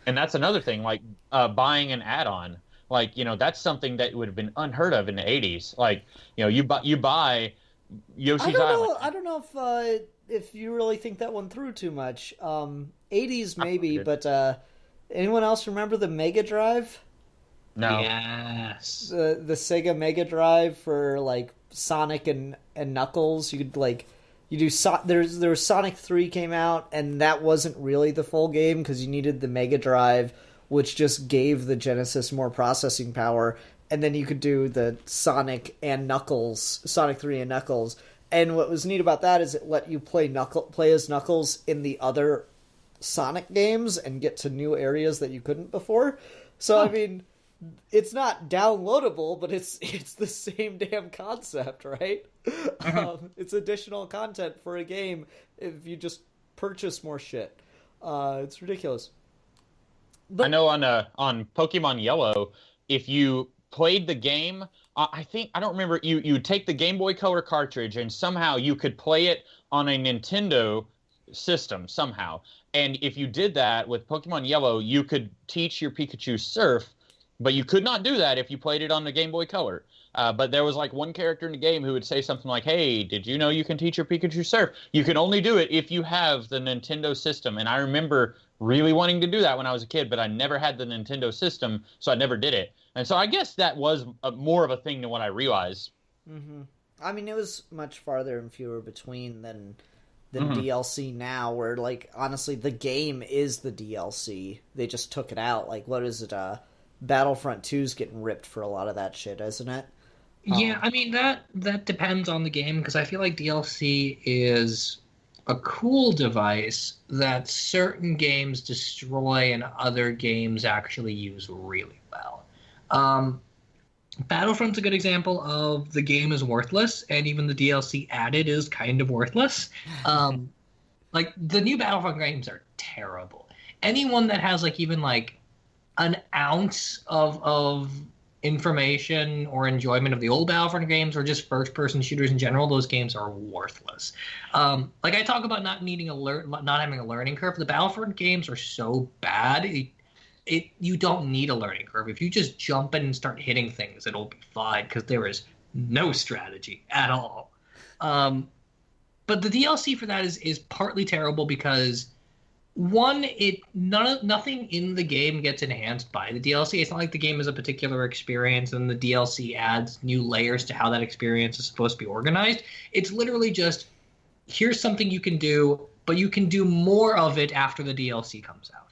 And that's another thing, like buying an add-on. Like, that's something that would have been unheard of in the 80s. Like, you buy I Yoshi's don't Island. know. I don't know if you really think that one through too much. 80s I probably maybe, did. but anyone else remember the Mega Drive? No. Yes. The Sega Mega Drive for like Sonic and Knuckles. You could like you do there was Sonic 3 came out, and that wasn't really the full game because you needed the Mega Drive, which just gave the Genesis more processing power, and then you could do the Sonic 3 and Knuckles. And what was neat about that is it let you play as Knuckles in the other Sonic games and get to new areas that you couldn't before. So I Huh. mean, it's not downloadable, but it's the same damn concept, right? Mhm. It's additional content for a game if you just purchase more shit. It's ridiculous. I But know on Pokemon Yellow, if you played the game, I don't remember, you take the Game Boy Color cartridge and somehow you could play it on a Nintendo system somehow. And if you did that with Pokemon Yellow, you could teach your Pikachu Surf, but you could not do that if you played it on the Game Boy Color. But there was like one character in the game who would say something like, "Hey, did you know you can teach your Pikachu Surf?" You can only do it if you have the Nintendo system. And I remember really wanting to do that when I was a kid, but I never had the Nintendo system, so I never did it. And so I guess that was more of a thing than what I realized. hmm I mean, it was much farther and fewer between than Hmm. DLC now, where like honestly, the game is the DLC. They just took it out. Like, what is it? Battlefront 2's getting ripped for a lot of that shit, isn't it? Yeah, I mean that depends on the game because I feel like DLC is a cool device that certain games destroy and other games actually use really well. Um, Battlefront's a good example of the game is worthless, and even the DLC added is kind of worthless. Um, like the new Battlefront games are terrible. Anyone that has like even like an ounce of information or enjoyment of the old Battlefront games or just first person shooters in general, those games are worthless. Like I talk about not having a learning curve. The Battlefront games are so bad. You don't need a learning curve. If you just jump in and start hitting things, it'll be fine because there is no strategy at all. Um, but the DLC for that is partly terrible because one, nothing in the game gets enhanced by the DLC. It's not like the game is a particular experience and the DLC adds new layers to how that experience is supposed to be organized. It's literally just here's something you can do, but you can do more of it after the DLC comes out.